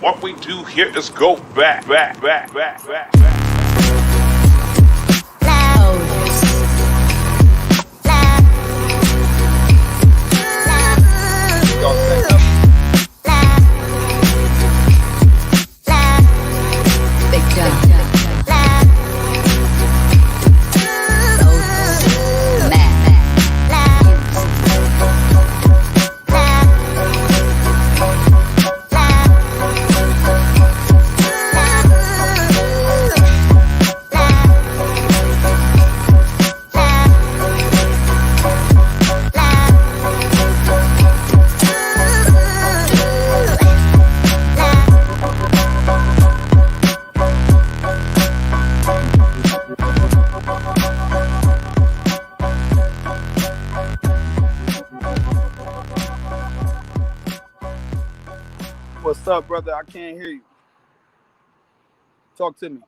What we do here is go back. What's up, brother? I can't hear you. Talk to me.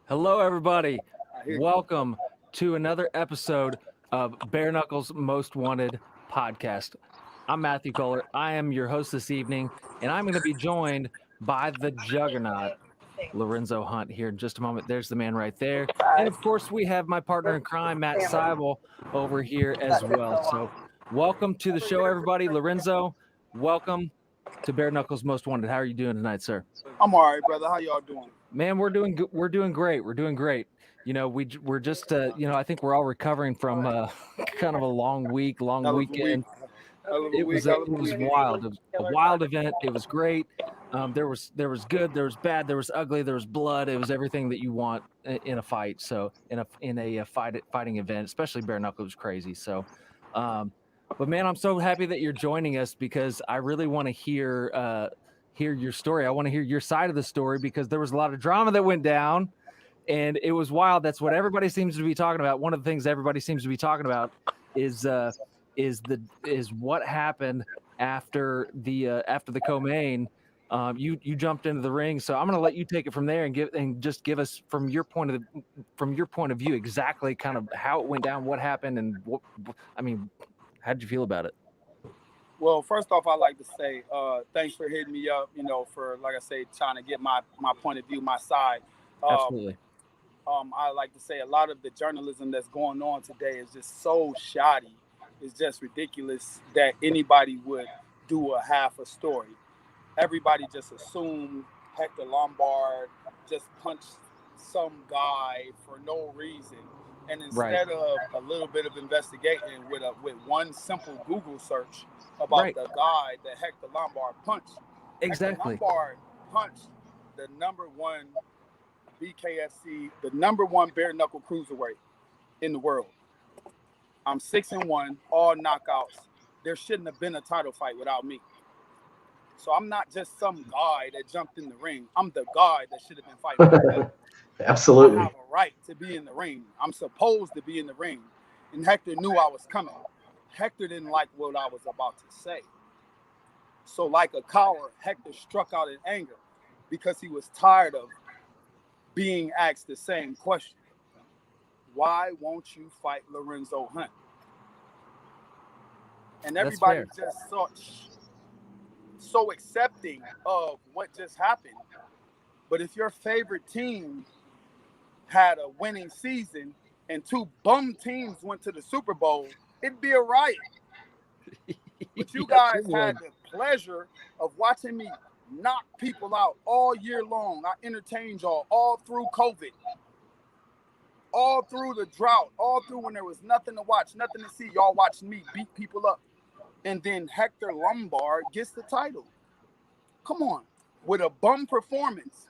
Hello, everybody. Welcome to another episode of Bare Knuckles Most Wanted podcast. I'm Matthew Kohler. I am your host this evening, and I'm going to be joined by the juggernaut, Lorenzo Hunt, here in just a moment. There's the man right there. And, of course, we have my partner in crime, Matt Seibel, over here as well. So welcome to the show, everybody. Lorenzo, welcome to Bare Knuckles Most Wanted. How are you doing tonight, sir? I'm all right, brother. How y'all doing? Man, we're doing great. We're doing great. You know, we're just I think we're all recovering from kind of a long weekend. It was wild. It was a wild event. It was great. There was good, there was bad, there was ugly, there was blood. It was everything that you want in a fight. So in a fighting event, especially bare knuckle, was crazy. So but man, I'm so happy that you're joining us because I really want to hear your story. I want to hear your side of the story because there was a lot of drama that went down and it was wild. That's what everybody seems to be talking about. One of the things everybody seems to be talking about is what happened after the co-main. You jumped into the ring, so I'm going to let you take it from there and just give us from your point of view exactly kind of how it went down, what happened, and how did you feel about it? Well, first off, I'd like to say thanks for hitting me up, for, like I say, trying to get my point of view, my side. Absolutely. I like to say a lot of the journalism that's going on today is just so shoddy. It's just ridiculous that anybody would do a half a story. Everybody just assumed Hector Lombard just punched some guy for no reason. And instead of a little bit of investigating with one simple Google search about the guy that Hector Lombard punched. Exactly. Hector Lombard punched the number one BKFC, the number one bare knuckle cruiserweight in the world. I'm 6-1, all knockouts. There shouldn't have been a title fight without me. So I'm not just some guy that jumped in the ring. I'm the guy that should have been fighting. Absolutely. I have a right to be in the ring. I'm supposed to be in the ring. And Hector knew I was coming. Hector didn't like what I was about to say. So like a coward, Hector struck out in anger because he was tired of being asked the same question. Why won't you fight Lorenzo Hunt? And everybody just so accepting of what just happened. But if your favorite team had a winning season and two bum teams went to the Super Bowl, it'd be a riot. But you guys had the pleasure of watching me knock people out all year long. I entertained y'all all through COVID, all through the drought, all through when there was nothing to watch, nothing to see. Y'all watched me beat people up. And then Hector Lombard gets the title. Come on. With a bum performance,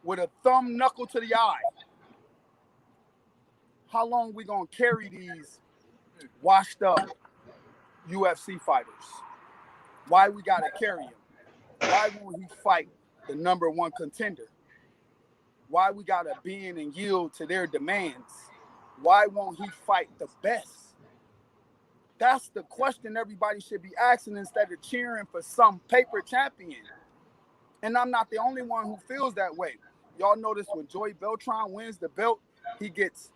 with a thumb knuckle to the eye. How long we gonna carry these washed up UFC fighters? Why we gotta carry him? Why won't he fight the number one contender? Why we gotta bend and yield to their demands? Why won't he fight the best? That's the question everybody should be asking instead of cheering for some paper champion. And I'm not the only one who feels that way. Y'all notice when Joey Beltran wins the belt, he gets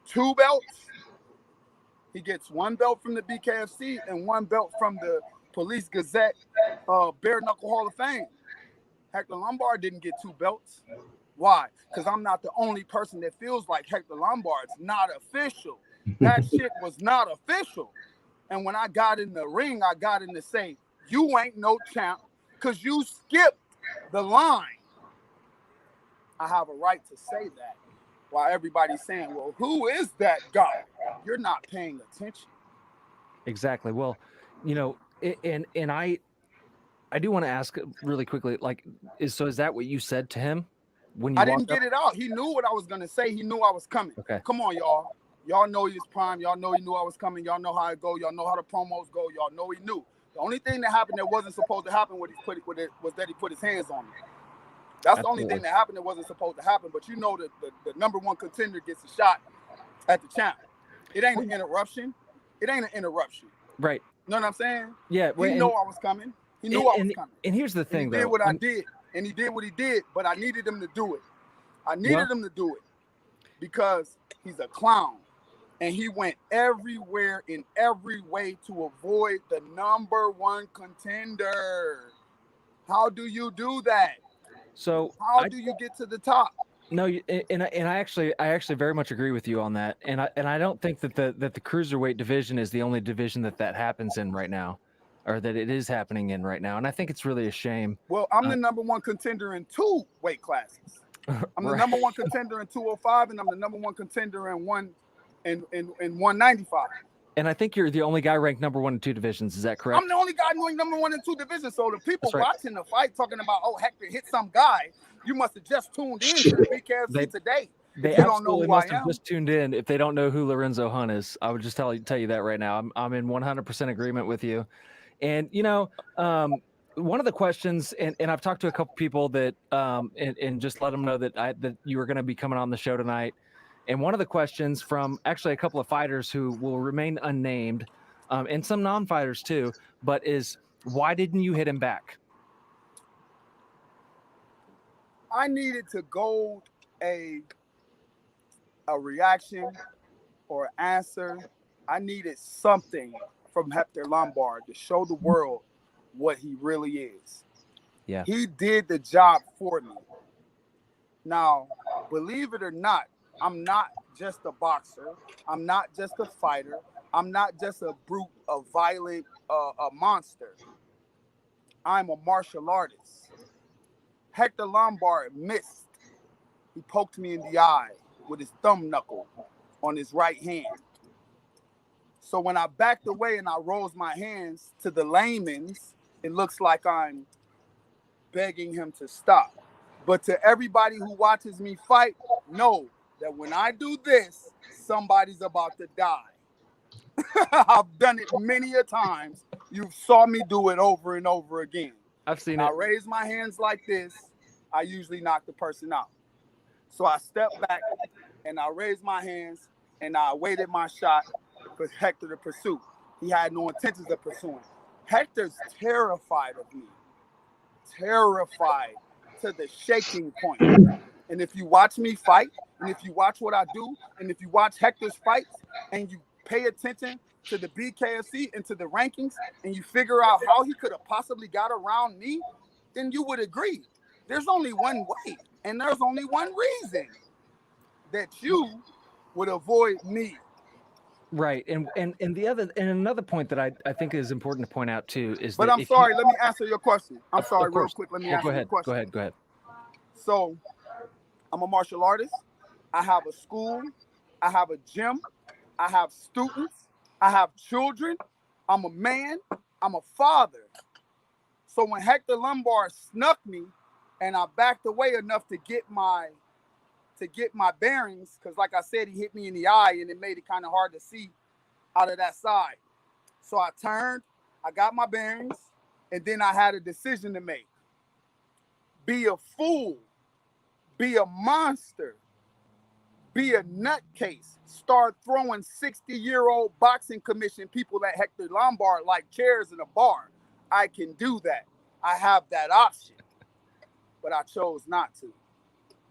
2 belts. He gets 1 belt from the BKFC and 1 belt from the Police Gazette Bare Knuckle Hall of Fame. Hector Lombard didn't get 2 belts. Why? Because I'm not the only person that feels like Hector Lombard's not official. That shit was not official. And when I got in the ring, I got in to say, you ain't no champ because you skipped the line. I have a right to say that. While everybody's saying, well, who is that guy? You're not paying attention. Exactly. Well, you know, and I do want to ask really quickly, like, is that what you said to him when you I walked didn't get up? it out. He knew what I was going to say. He knew I was coming. Okay. Come on, y'all. Y'all know he was prime. Y'all know he knew I was coming. Y'all know how it go. Y'all know how the promos go. Y'all know he knew. The only thing that happened that wasn't supposed to happen was that he put his hands on me. That's the only thing that happened that wasn't supposed to happen. But you know that the number one contender gets a shot at the champ. It ain't an interruption. It ain't an interruption. Right. You know what I'm saying? Yeah. He knew I was coming. He knew I was coming. And here's the thing, he did what I did. And he did what he did. But I needed him to do it. I needed him to do it because he's a clown. And he went everywhere in every way to avoid the number one contender. How do you do that? So how do you get to the top? No, and I actually very much agree with you on that. And I don't think that the cruiserweight division is the only division that happens in right now, or that it is happening in right now. And I think it's really a shame. Well, I'm the number one contender in 2 weight classes. I'm the number one contender in 205, and I'm the number one contender in 195. And I think you're the only guy ranked number 1 in 2 divisions. Is that correct? I'm the only guy ranked number 1 in 2 divisions. So the people watching the fight talking about, oh, Hector hit some guy, you must have just tuned in to the BKFC today. They absolutely must have just tuned in if they don't know who Lorenzo Hunt is. I would just tell you that right now. I'm in 100% agreement with you. And you know, one of the questions, and I've talked to a couple people that and just let them know that you were going to be coming on the show tonight. And one of the questions from actually a couple of fighters who will remain unnamed, and some non-fighters too, but is, why didn't you hit him back? I needed to go a reaction or an answer. I needed something from Hector Lombard to show the world what he really is. Yeah. He did the job for me. Now, believe it or not, I'm not just a boxer. I'm not just a fighter. I'm not just a brute, a violent, a monster. I'm a martial artist. Hector Lombard missed. He poked me in the eye with his thumb knuckle on his right hand. So when I backed away and I rose my hands to the layman's, it looks like I'm begging him to stop. But to everybody who watches me fight, know that when I do this, somebody's about to die. I've done it many a times. You saw me do it over and over again. I've seen it. I it. raise my hands like this. I usually knock the person out. So I step back and I raised my hands and I awaited my shot for Hector to pursue. He had no intentions of pursuing. Hector's terrified of me. Terrified to the shaking point. And if you watch me fight, and if you watch what I do, and if you watch Hector's fights, and you pay attention to the BKFC and to the rankings, and you figure out how he could have possibly got around me, then you would agree. There's only one way, and there's only one reason that you would avoid me. Right. And another point that I think is important to point out too is but I'm sorry, let me answer your question. I'm sorry, real quick. Let me answer your question. Go ahead. So I'm a martial artist. I have a school. I have a gym. I have students. I have children. I'm a man. I'm a father. So when Hector Lombard snuck me and I backed away enough to get my bearings, because like I said, he hit me in the eye and it made it kind of hard to see out of that side. So I turned, I got my bearings, and then I had a decision to make. Be a fool, be a monster, be a nutcase, start throwing 60-year-old boxing commission people at Hector Lombard like chairs in a bar. I can do that. I have that option, but I chose not to.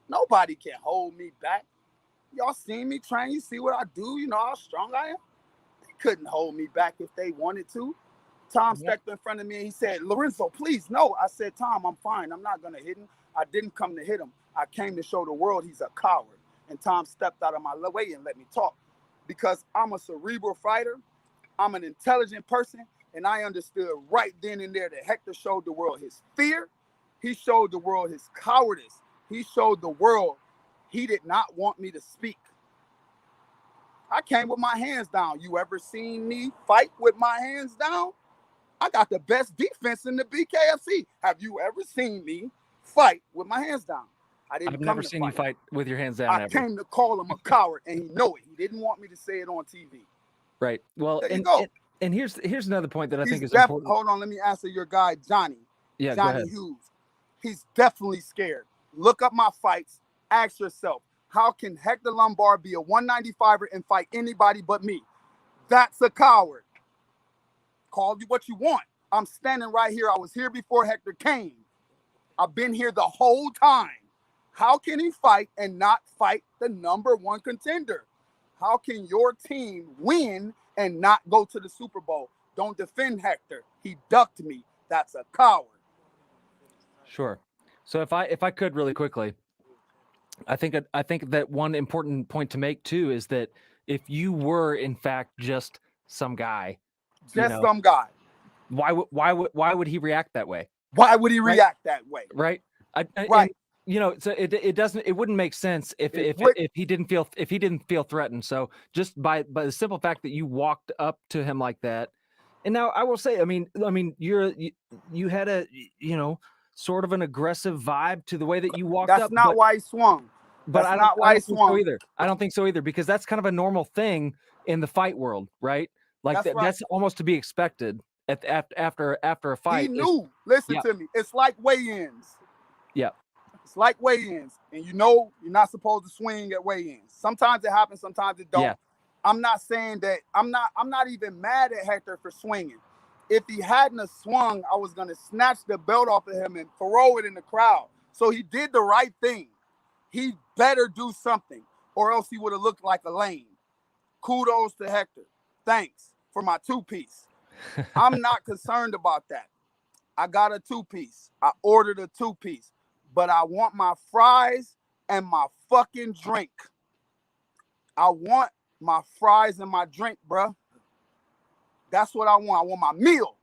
Nobody can hold me back. Y'all seen me train. You see what I do. You know how strong I am. They couldn't hold me back if they wanted to. Tom stepped in front of me and he said, Lorenzo, please, no. I said, Tom, I'm fine. I'm not going to hit him. I didn't come to hit him. I came to show the world he's a coward. And Tom stepped out of my way and let me talk. Because I'm a cerebral fighter. I'm an intelligent person. And I understood right then and there that Hector showed the world his fear. He showed the world his cowardice. He showed the world he did not want me to speak. I came with my hands down. You ever seen me fight with my hands down? I got the best defense in the BKFC. Have you ever seen me fight with my hands down? I've never seen you fight with your hands down. I came to call him a coward, and he know it. He didn't want me to say it on TV. Right. Well, and here's another point that I think is important. Hold on, let me answer your guy, Johnny. Yeah, Johnny Hughes. He's definitely scared. Look up my fights. Ask yourself, how can Hector Lombard be a 195er and fight anybody but me? That's a coward. Call you what you want. I'm standing right here. I was here before Hector came. I've been here the whole time. How can he fight and not fight the #1 contender? How can your team win and not go to the Super Bowl? Don't defend Hector. He ducked me. That's a coward. Sure. So if I could really quickly, I think that one important point to make too is that if you were in fact just some guy, some guy, why would he react that way? Why would he react that way? Right. Right. And, so it wouldn't make sense if he didn't feel threatened. So just by the simple fact that you walked up to him like that, and now I will say, I mean, you had a sort of an aggressive vibe to the way that you walked up. That's not why he swung. But I don't think so either. I don't think so either, because that's kind of a normal thing in the fight world, right? Like that's almost to be expected after a fight. He knew. Listen to me. It's like weigh-ins. Yeah. It's like weigh-ins, and you're not supposed to swing at weigh-ins. Sometimes it happens, sometimes it don't. Yeah. I'm not saying that. I'm not even mad at Hector for swinging. If he hadn't have swung, I was gonna snatch the belt off of him and throw it in the crowd. So he did the right thing. He better do something, or else he would have looked like a lame. Kudos to Hector. Thanks for my 2-piece. I'm not concerned about that. I got a 2-piece. I ordered a 2-piece. But I want my fries and my fucking drink. I want my fries and my drink, bruh. That's what I want. I want my meal.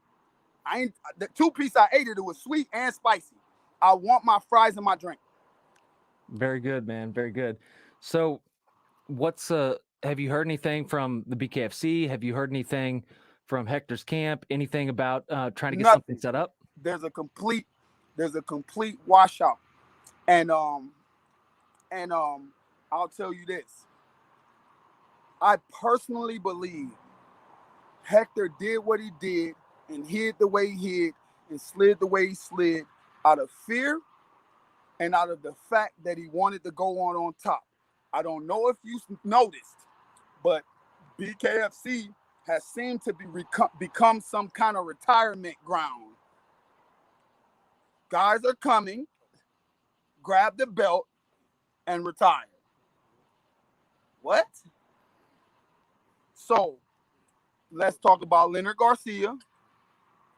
The 2-piece I ate it was sweet and spicy. I want my fries and my drink. Very good, man. Very good. So have you heard anything from the BKFC? Have you heard anything from Hector's camp? Anything about trying to get something set up? There's a complete washout. And I'll tell you this. I personally believe Hector did what he did and hid the way he hid and slid the way he slid out of fear and out of the fact that he wanted to go on top. I don't know if you noticed, but BKFC has seemed to become some kind of retirement ground. Guys are coming, grab the belt, and retire. What? So, let's talk about Leonard Garcia.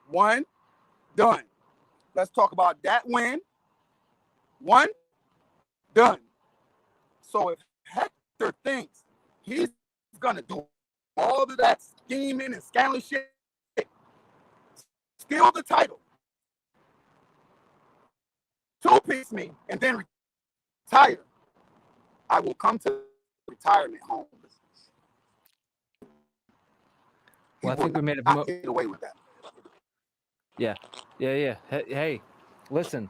1, done. Let's talk about that win. 1, done. So if Hector thinks he's gonna do all of that scheming and scandalous shit, steal the title, 2-piece me, and then retire, I will come to retirement home. Well, I think we made a get away with that. Yeah. Hey, listen,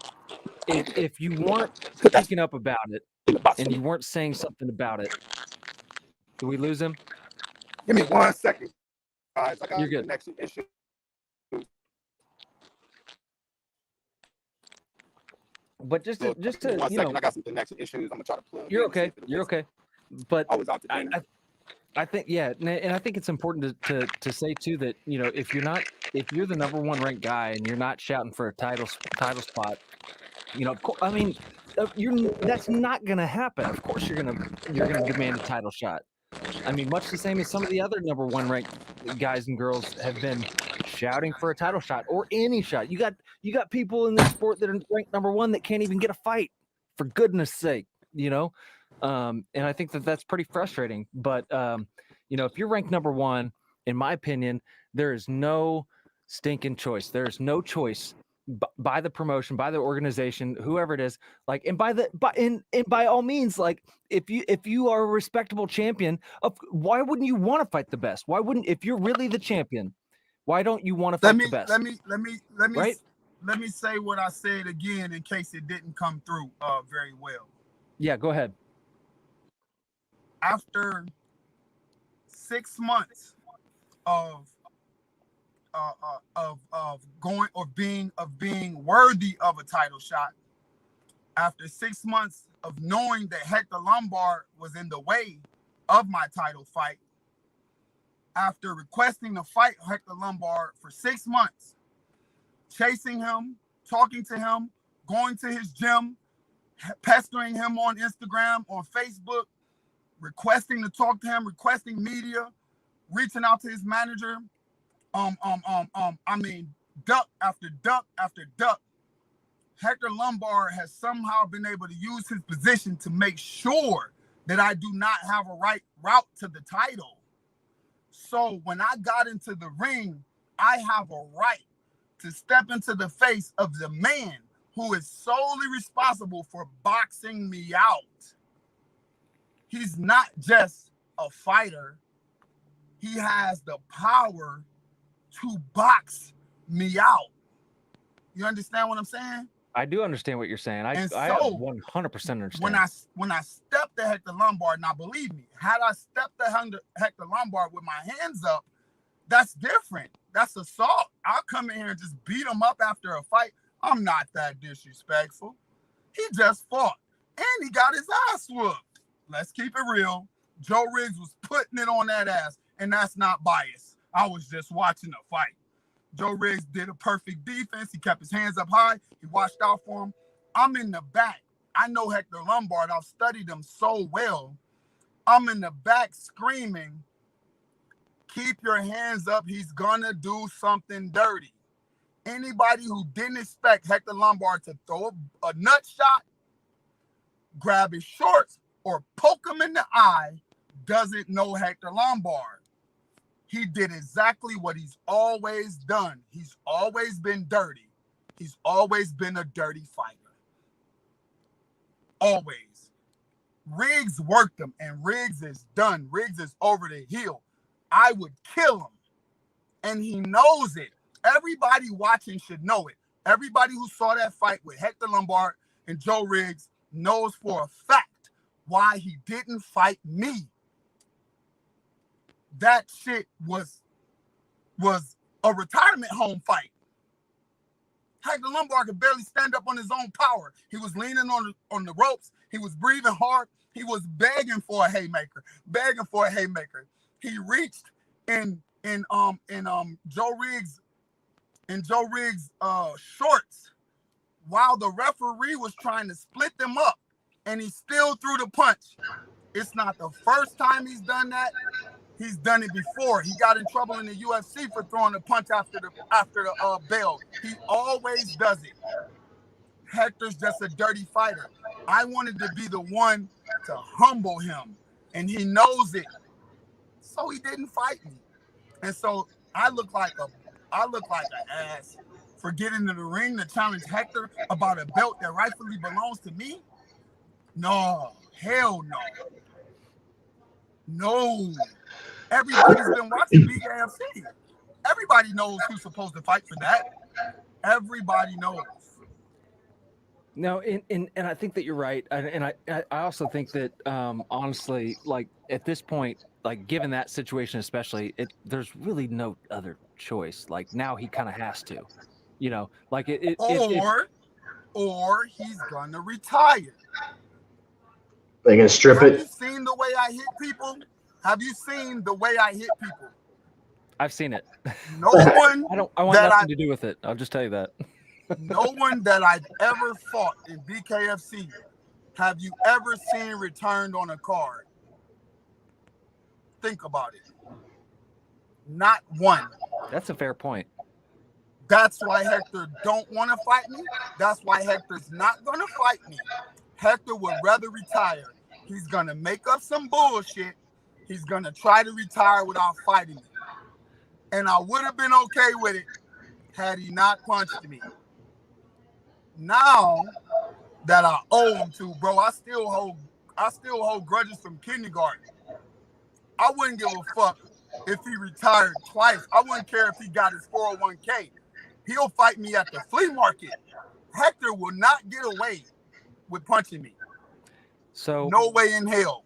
if you weren't speaking up about it and you weren't saying something about it, did we lose him? Give me 1 second. Guys, I got You're good. Connection issue. But just to I got some connection issues. I'm gonna try to plug. You're okay. You're okay. But I was out to dinner. I think, and I think it's important to say too that if you're the #1 ranked guy and you're not shouting for a title spot, I mean, that's not gonna happen. Of course, you're gonna demand a title shot. I mean, much the same as some of the other #1 ranked guys and girls have been shouting for a title shot or any shot. You got people in this sport that are ranked number 1 that can't even get a fight, for goodness sake, you know? And I think that that's pretty frustrating. But, you know, if you're ranked number 1, in my opinion, there is no stinking choice. There's no choice by the promotion, by the organization, whoever it is, like, and by all means, like, if you are a respectable champion, why wouldn't you want to fight the best? Why wouldn't, if you're really the champion, why don't you want to fight the best? Let me say what I said again in case it didn't come through very well. Yeah, go ahead. After 6 months of being worthy of a title shot, after 6 months of knowing that Hector Lombard was in the way of my title fight, after requesting to fight Hector Lombard for 6 months, chasing him, talking to him, going to his gym, pestering him on Instagram, on Facebook, requesting to talk to him, requesting media, reaching out to his manager, duck after duck after duck, Hector Lombard has somehow been able to use his position to make sure that I do not have a right route to the title. So when I got into the ring, I have a right to step into the face of the man who is solely responsible for boxing me out. He's not just a fighter. He has the power to box me out. You understand what I'm saying? I do understand what you're saying. I 100% understand. When I stepped to Hector Lombard, now believe me, had I stepped to Hector Lombard with my hands up, that's different. That's assault. I'll come in here and just beat him up after a fight. I'm not that disrespectful. He just fought, and he got his ass whooped. Let's keep it real. Joe Riggs was putting it on that ass, and that's not bias. I was just watching the fight. Joe Riggs did a perfect defense. He kept his hands up high. He watched out for him. I'm in the back. I know Hector Lombard. I've studied him so well. I'm in the back screaming, keep your hands up. He's going to do something dirty. Anybody who didn't expect Hector Lombard to throw a nut shot, grab his shorts, or poke him in the eye doesn't know Hector Lombard. He did exactly what he's always done. He's always been dirty. He's always been a dirty fighter. Always. Riggs worked him, and Riggs is done. Riggs is over the hill. I would kill him, and he knows it. Everybody watching should know it. Everybody who saw that fight with Hector Lombard and Joe Riggs knows for a fact why he didn't fight me. That shit was a retirement home fight. Hector Lombard could barely stand up on his own power. He was leaning on the ropes. He was breathing hard. He was begging for a haymaker. He reached in Joe Riggs' shorts while the referee was trying to split them up, and he still threw the punch. It's not the first time he's done that. He's done it before. He got in trouble in the UFC for throwing a punch after the bell. He always does it. Hector's just a dirty fighter. I wanted to be the one to humble him, and he knows it. So he didn't fight me. And so I look like an ass for getting in the ring to challenge Hector about a belt that rightfully belongs to me. No, hell no. No. Everybody's been watching BKFC. Everybody knows who's supposed to fight for that. Everybody knows. No, and I think that you're right. And I also think that, honestly, like, at this point, like, given that situation especially, there's really no other choice. Like, now he kind of has to, you know, like or he's gonna retire. They gonna strip it. Have you seen the way I hit people? Have you seen the way I hit people? I've seen it. No one. I want nothing to do with it. I'll just tell you that. No one that I've ever fought in BKFC have you ever seen returned on a card. Think about it. Not one. That's a fair point. That's why Hector don't want to fight me. That's why Hector's not going to fight me. Hector would rather retire. He's going to make up some bullshit. He's going to try to retire without fighting me. And I would have been okay with it had he not punched me. Now that I owe him to, bro, I still hold grudges from kindergarten. I wouldn't give a fuck if he retired twice. I wouldn't care if he got his 401k. He'll fight me at the flea market. Hector will not get away with punching me. So no way in hell.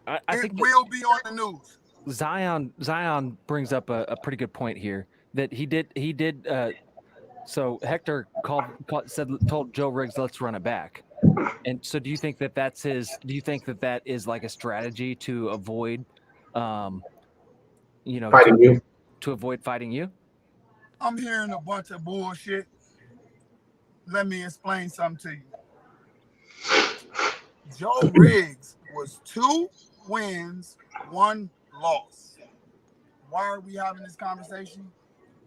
I think it will be on the news. Zion brings up a pretty good point here that he did. So Hector told Joe Riggs, let's run it back. And so do you think that that's his? Do you think that that is like a strategy to avoid, fighting you? To avoid fighting you? I'm hearing a bunch of bullshit. Let me explain something to you. Joe Riggs was 2 wins, 1 loss. Why are we having this conversation?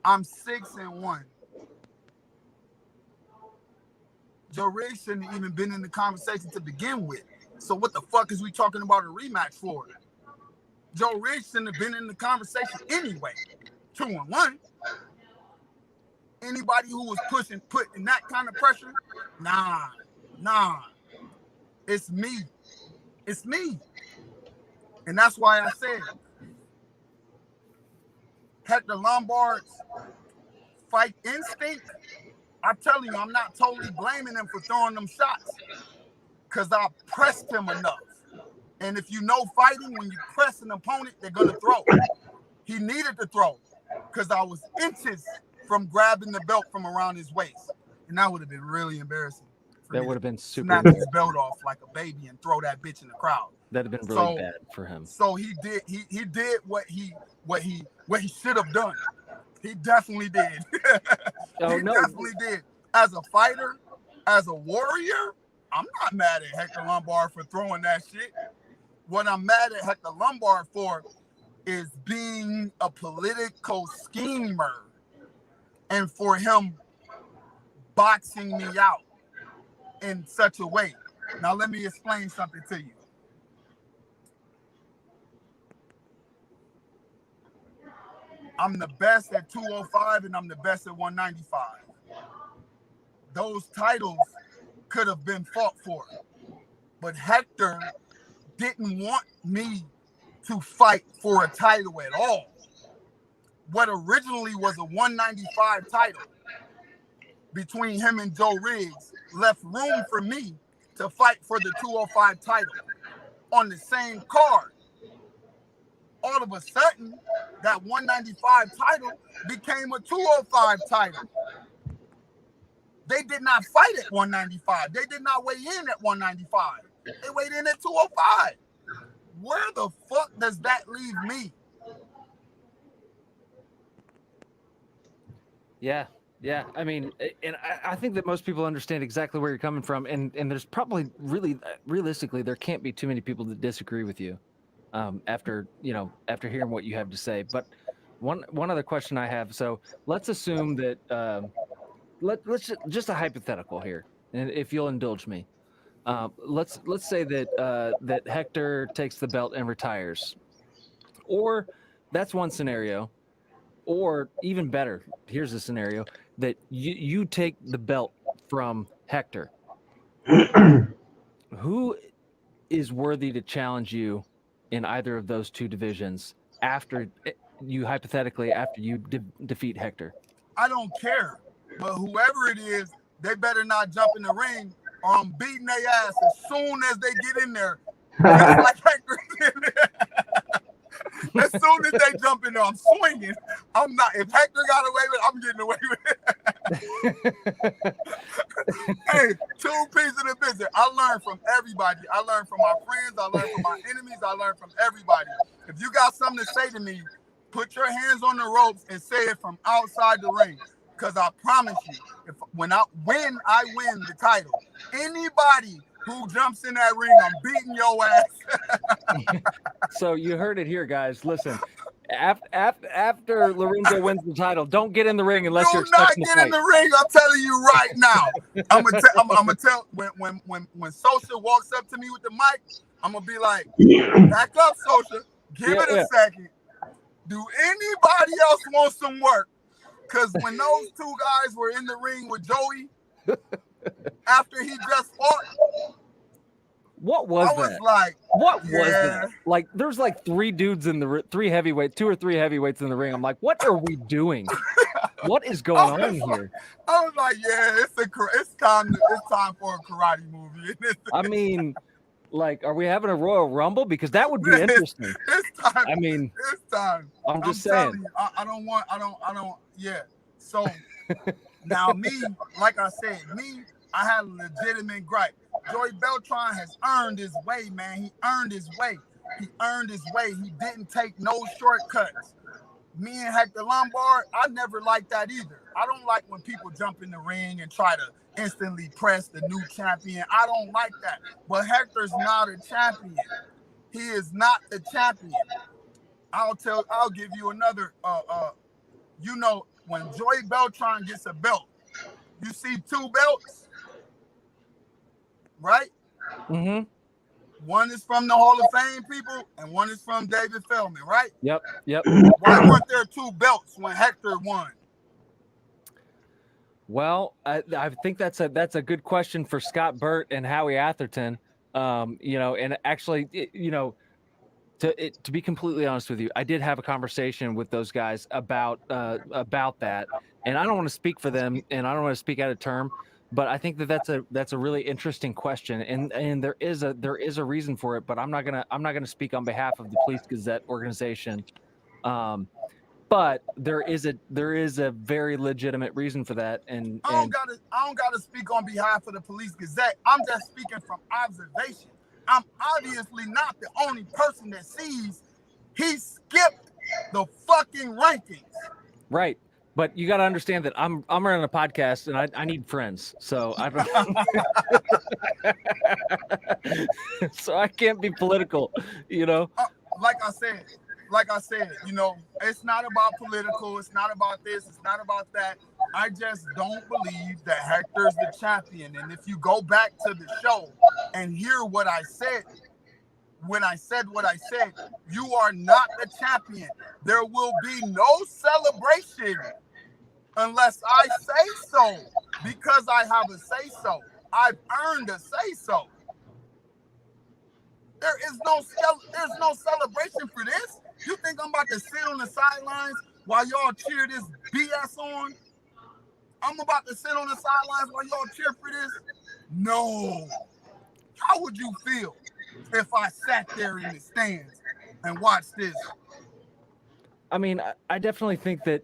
I'm 6-1. Joe Riggs shouldn't have even been in the conversation to begin with. So what the fuck is we talking about a rematch for? Joe Riggs shouldn't have been in the conversation anyway. 2-1. Anybody who was putting that kind of pressure, nah. It's me. And that's why I said Hector Lombard's fight instinct, I'm telling you, I'm not totally blaming him for throwing them shots because I pressed him enough. And if you know fighting, when you press an opponent, they're going to throw. He needed to throw because I was inches from grabbing the belt from around his waist. And that would have been really embarrassing. That would have been super. Snap his belt off like a baby and throw that bitch in the crowd. That'd have been really bad for him. So he did what he should have done. He definitely did. Definitely did. As a fighter, as a warrior, I'm not mad at Hector Lombard for throwing that shit. What I'm mad at Hector Lombard for is being a political schemer and for him boxing me out in such a way. Now, let me explain something to you. I'm the best at 205 and I'm the best at 195. Those titles could have been fought for, but Hector didn't want me to fight for a title at all. What originally was a 195 title between him and Joe Riggs left room for me to fight for the 205 title on the same card. All of a sudden, that 195 title became a 205 title. They did not fight at 195. They did not weigh in at 195. They weighed in at 205. Where the fuck does that leave me? Yeah. I mean, and I think that most people understand exactly where you're coming from. And there's probably realistically, there can't be too many people that disagree with you after hearing what you have to say. But one other question I have. So let's assume that let's just a hypothetical here. And if you'll indulge me, let's say that Hector takes the belt and retires, or that's one scenario, or even better, here's a scenario that you take the belt from Hector. Who is worthy to challenge you in either of those two divisions after you defeat Hector? I don't care, but whoever it is, they better not jump in the ring or I'm beating their ass as soon as they get in there. Just like Hector did. As soon as they jump in there, I'm swinging. I'm not. If Hector got away with it, I'm getting away with it. Hey, 2 pieces of the business. I learned from everybody. I learned from my friends. I learned from my enemies. I learned from everybody. If you got something to say to me, put your hands on the ropes and say it from outside the ring. Because I promise you, when I win the title, anybody who jumps in that ring, I'm beating your ass. So you heard it here, guys. Listen, After Lorenzo wins the title, don't get in the ring unless you're Do not expecting get a fight. in the ring. I'm telling you right now. I'm gonna tell when Social walks up to me with the mic, I'm gonna be like, back up, Social. Give it a second. Do anybody else want some work? Because when those two guys were in the ring with Joey after he just fought, what was I was that? like, what was that? Like, there's like three dudes in the two or three heavyweights in the ring. I'm like, what are we doing? What is going on here? I was like, yeah, it's time for a karate movie. I mean, like, are we having a Royal Rumble? Because that would be interesting. It's time. I mean, it's time. I'm just saying. You, I don't. Yeah. So now like I said, I had a legitimate gripe. Joey Beltran has earned his way, man. He earned his way. He didn't take no shortcuts. Me and Hector Lombard, I never liked that either. I don't like when people jump in the ring and try to instantly press the new champion. I don't like that. But Hector's not a champion. He is not the champion. I'll give you another when Joey Beltran gets a belt, you see two belts, right? Mm-hmm. One is from the Hall of Fame people, and one is from David Feldman, right? Yep. Why weren't there two belts when Hector won? Well, I think that's a good question for Scott Burt and Howie Atherton. And actually, to be completely honest with you, I did have a conversation with those guys about that, and I don't want to speak for them, and I don't want to speak out of term, but I think that's a really interesting question, and there is a reason for it, but I'm not gonna speak on behalf of the Police Gazette organization, but there is a very legitimate reason for that, and I don't gotta speak on behalf of the Police Gazette. I'm just speaking from observation. I'm obviously not the only person that sees he skipped the fucking rankings. Right. But you got to understand that I'm running a podcast and I need friends. So I don't so I can't be political, Like I said, it's not about political, it's not about this, it's not about that. I just don't believe that Hector's the champion. And if you go back to the show and hear what I said, when I said what I said, you are not the champion. There will be no celebration unless I say so, because I have a say so. I've earned a say so. There's no celebration for this. You think I'm about to sit on the sidelines while y'all cheer this BS on? I'm about to sit on the sidelines while y'all cheer for this? No. How would you feel if I sat there in the stands and watched this? I mean, I definitely think that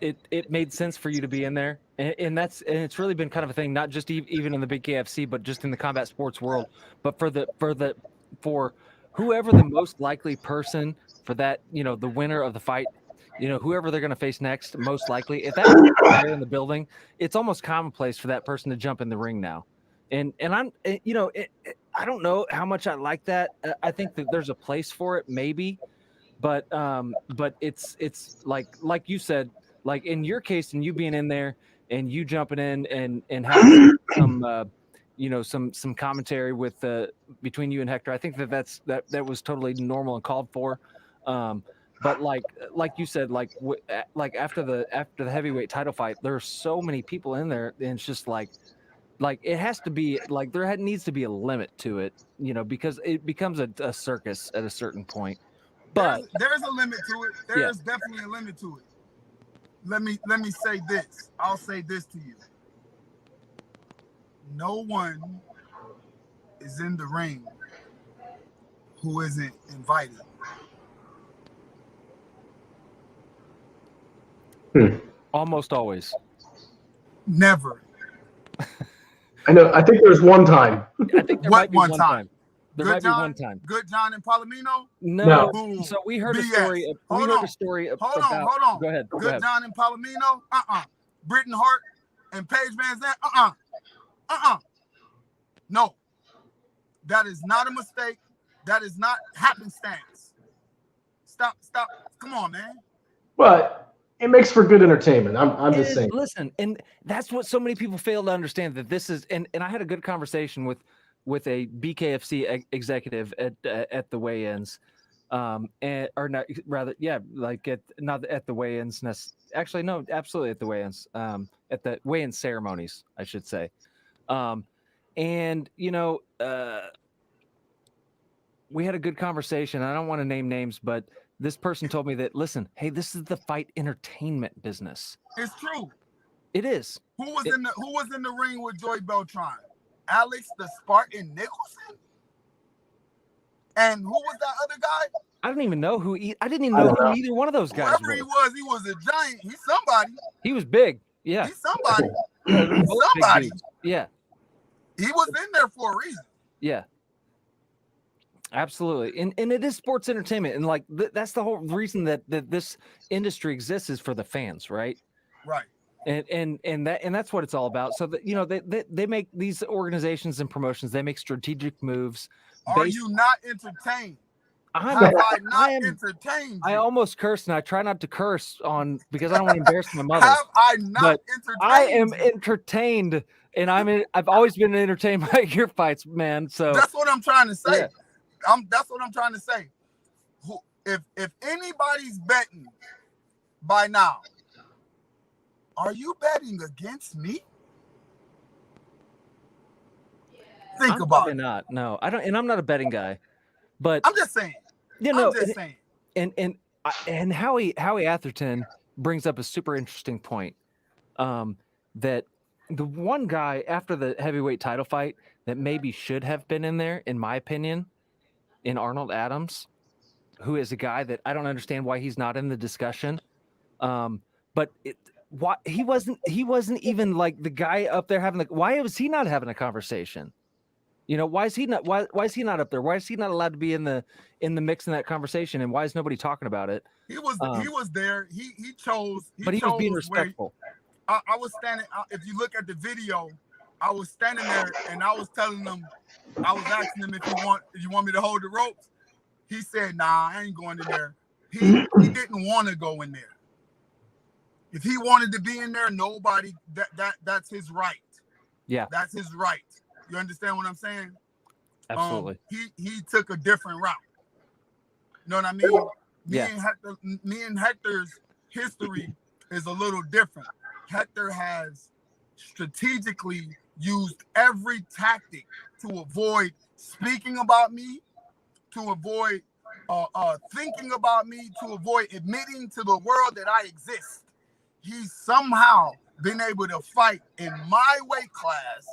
it made sense for you to be in there, and it's really been kind of a thing, not just even in the BKFC, but just in the combat sports world. But for whoever the most likely person for that, the winner of the fight, whoever they're going to face next, most likely, if that's there in the building, it's almost commonplace for that person to jump in the ring now. And I'm, I don't know how much I like that. I think that there's a place for it, maybe. But it's like you said, like in your case, and you being in there and you jumping in and having some commentary with between you and Hector, I think that was totally normal and called for. But like you said, like after the heavyweight title fight, there's so many people in there, and it's just like it has to be like needs to be a limit to it, because it becomes a circus at a certain point. But there's a limit to it. There's definitely a limit to it. Let me say this. I'll say this to you. No one is in the ring who isn't invited. Almost always. Never. I know. I think there's one time. I think there might be one time. There might be one time. Good John and Palomino? No. So we heard a story. Hold on. Go ahead. Good John and Palomino? Britton Hart and Paige Van Zandt? No. That is not a mistake. That is not happenstance. It's Stop. Come on, man. But it makes for good entertainment. I'm just saying. Listen, and that's what so many people fail to understand, that this is, and I had a good conversation with a BKFC executive at the weigh-ins, or not, rather, yeah, like not at the weigh-ins. Actually, no, absolutely at the weigh-ins, at the weigh-in ceremonies, I should say. And we had a good conversation. I don't want to name names, but this person told me that, listen, hey, this is the fight entertainment business. It's true. It is. Who was in the ring with Joy Beltran? Alex the Spartan Nicholson? And who was that other guy? I don't even know I didn't even know who either one of those guys Whoever he was a giant. He's somebody. He was big. Yeah. He's somebody. He's somebody. Yeah. He was in there for a reason. Yeah. Absolutely. And it is sports entertainment. And like that's the whole reason that this industry exists, is for the fans, right? Right. And that's what it's all about. So that they make these organizations and promotions, they make strategic moves. Are you not entertained? I am entertained. I almost cursed, and I try not to curse because I don't want to embarrass my mother. Have I not entertained? I am entertained, and I've always been entertained by your fights, man. So that's what I'm trying to say. Yeah. That's what I'm trying to say. If anybody's betting by now, are you betting against me? Think about it. Not. No, I don't, and I'm not a betting guy, but I'm just saying. Saying. And Howie Atherton brings up a super interesting point. That the one guy after the heavyweight title fight that maybe should have been in there, in my opinion, in Arnold Adams, who is a guy that I don't understand why he's not in the discussion. But he wasn't even like the guy up there why was he not having a conversation? Why is he not up there? Why is he not allowed to be in the mix in that conversation? And why is nobody talking about it? He was there. He chose. But he was being respectful. I was standing. If you look at the video, I was standing there and I was telling him, I was asking him if you want me to hold the ropes. He said, "Nah, I ain't going in there." He didn't want to go in there. If he wanted to be in there, nobody. That's his right. Yeah, that's his right. You understand what I'm saying? Absolutely. He took a different route. You know what I mean? Yeah. Me and Hector's history is a little different. Hector has strategically used every tactic to avoid speaking about me, to avoid thinking about me, to avoid admitting to the world that I exist. He's somehow been able to fight in my weight class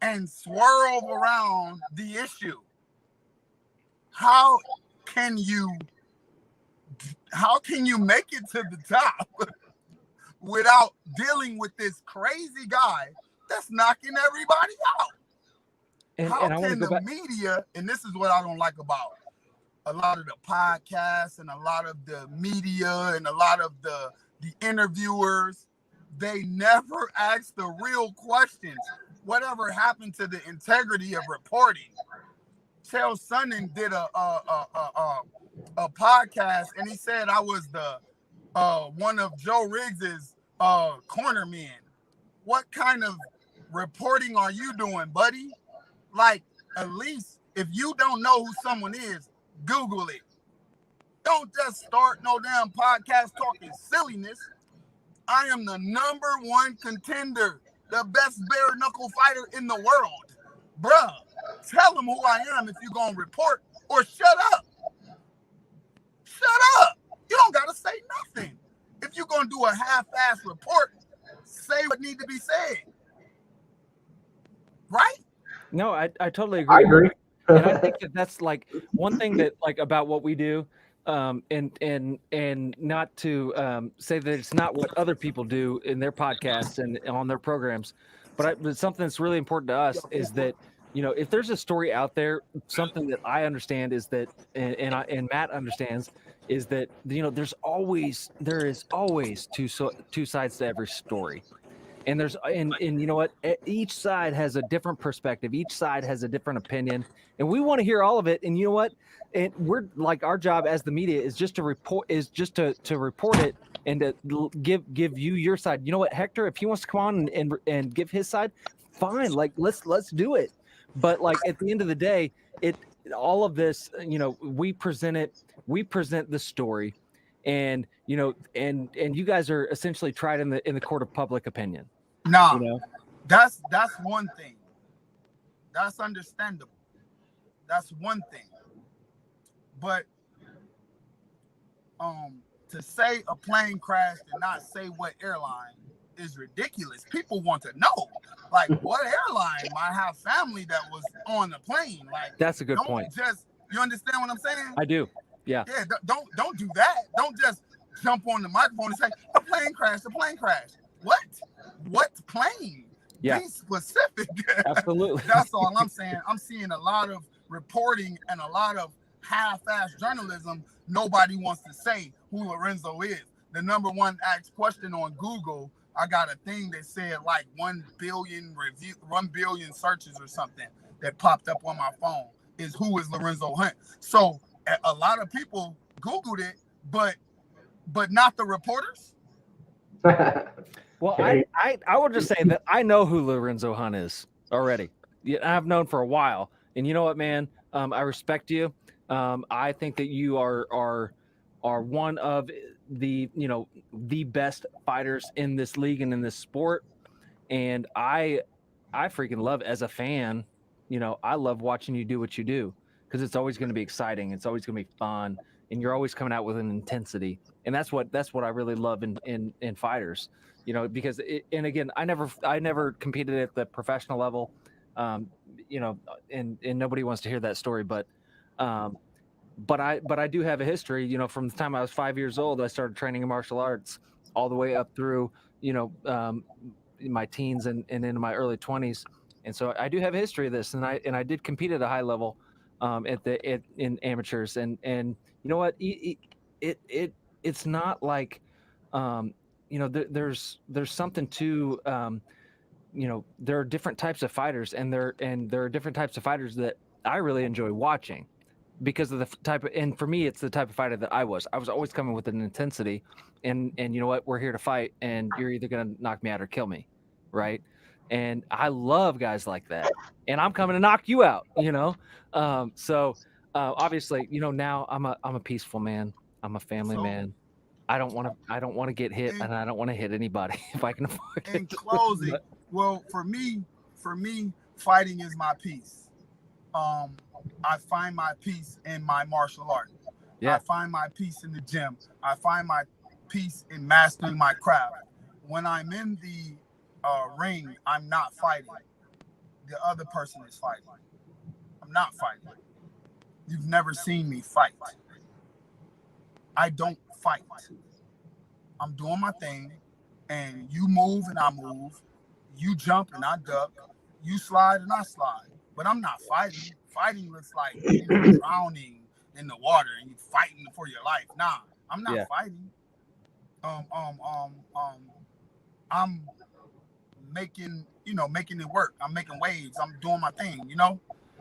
and swerve around the issue. How can you make it to the top without dealing with this crazy guy that's knocking everybody out? How can the media, and this is what I don't like about a lot of the podcasts and a lot of the media and a lot of the interviewers, they never ask the real questions. Whatever happened to the integrity of reporting? Chael Sonnen did a podcast, and he said I was the one of Joe Riggs's corner men. What kind of reporting are you doing, buddy? Like, at least if you don't know who someone is, Google it. Don't just start no damn podcast talking silliness. I am the #1 contender, the best bare knuckle fighter in the world. Bruh, tell them who I am if you're going to report, or shut up. Shut up. You don't got to say nothing. If you're going to do a half-ass report, say what needs to be said. Right? No, I totally agree. I agree. And I think that's like one thing that like about what we do, and not to say that it's not what other people do in their podcasts and on their programs, but something that's really important to us is that, if there's a story out there, something that I understand is that, and Matt understands, is that there is always two sides to every story, And you know what? Each side has a different perspective. Each side has a different opinion, and we want to hear all of it. And you know what? And we're like, our job as the media is just to report it and to give you your side. You know what, Hector? If he wants to come on and give his side, fine. Like let's do it. But like at the end of the day, all of this, you know, we present the story, and you know, and you guys are essentially tried in the court of public opinion. Nah, You know, that's one thing. That's understandable. That's one thing. But to say a plane crashed and not say what airline is ridiculous. People want to know, like, what airline might have family that was on the plane. Like, that's a good point. You understand what I'm saying? I do. Yeah. Yeah. Don't do that. Don't just jump on the microphone and say a plane crashed. A plane crashed. What plane? Yeah. Be specific. Absolutely. That's all I'm saying. I'm seeing a lot of reporting and a lot of half-assed journalism. Nobody wants to say who Lorenzo is. The number one asked question on Google, I got a thing that said like 1 billion searches or something that popped up on my phone is who is Lorenzo Hunt. So a lot of people Googled it, but not the reporters. Well, I will just say that I know who Lorenzo Hunt is already. I've known for a while, and you know what, man? I respect you. I think that you are one of the best fighters in this league and in this sport, and I freaking love, as a fan, I love watching you do what you do, because it's always going to be exciting. It's always going to be fun, and you're always coming out with an intensity, and that's what I really love in fighters. Because and again, I never competed at the professional level, and nobody wants to hear that story, but I do have a history. From the time I was 5 years old, I started training in martial arts all the way up through my teens and into my early 20s, and so I do have a history of this, and I did compete at a high level in amateurs, and you know what, it's not like there's something to there are different types of fighters, and there are different types of fighters that I really enjoy watching, because of the type of, and for me, it's the type of fighter that I was always coming with an intensity, and you know what, we're here to fight, and you're either going to knock me out or kill me, right? And I love guys like that, and I'm coming to knock you out, so obviously, now I'm a peaceful man. I'm a family man. I don't want to get hit, and I don't want to hit anybody if I can avoid it. In closing, well, for me, fighting is my peace. I find my peace in my martial art. Yeah. I find my peace in the gym. I find my peace in mastering my craft. When I'm in the ring, I'm not fighting. The other person is fighting. I'm not fighting. You've never seen me fight. I don't fight. I'm doing my thing, and you move and I move. You jump and I duck. You slide and I slide. But I'm not fighting. Fighting looks like you're drowning in the water and you're fighting for your life. Nah, I'm not fighting. I'm making it work. I'm making waves. I'm doing my thing.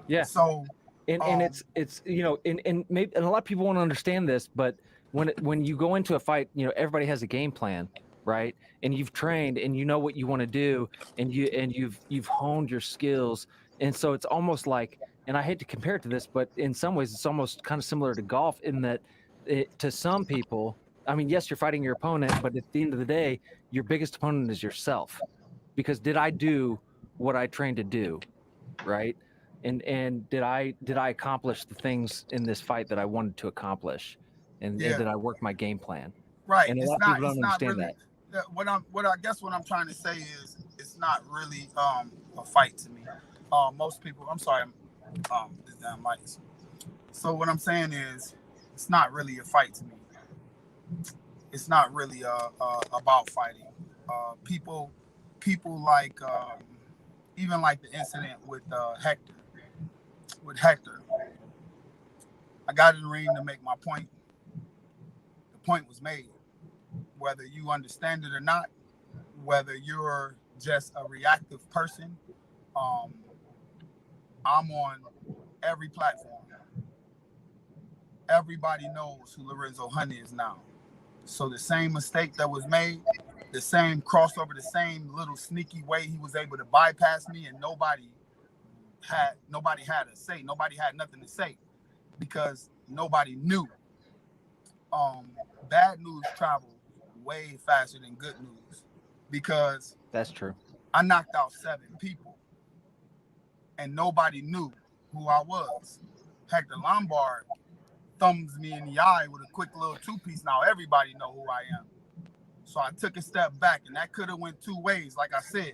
Yeah. So and it's and maybe, and a lot of people won't understand this, but when you go into a fight, everybody has a game plan, right? And you've trained, and you know what you want to do, and you've honed your skills, and so it's almost like, and I hate to compare it to this, but in some ways it's almost kind of similar to golf, in that to some people, I mean, yes, you're fighting your opponent, but at the end of the day, your biggest opponent is yourself, because did I do what I trained to do, right? And did I accomplish the things in this fight that I wanted to accomplish? And did I work my game plan? Right. And a lot of people don't understand really, that. What I'm trying to say is, it's not really a fight to me. Most people, I'm sorry, this damn mics. So what I'm saying is, it's not really a fight to me. It's not really about fighting. People like even like the incident with Hector. With Hector, I got in the ring to make my point. The point was made. Whether you understand it or not, whether you're just a reactive person. I'm on every platform. Everybody knows who Lorenzo Hunt is now. So the same mistake that was made, the same crossover, the same little sneaky way he was able to bypass me, and nobody had a say. Nobody had nothing to say because nobody knew. Bad news traveled way faster than good news because that's true. I knocked out 7 people and nobody knew who I was. Hector Lombard thumbs me in the eye with a quick little 2-piece. Now everybody know who I am. So I took a step back, and that could have went 2 ways. Like I said,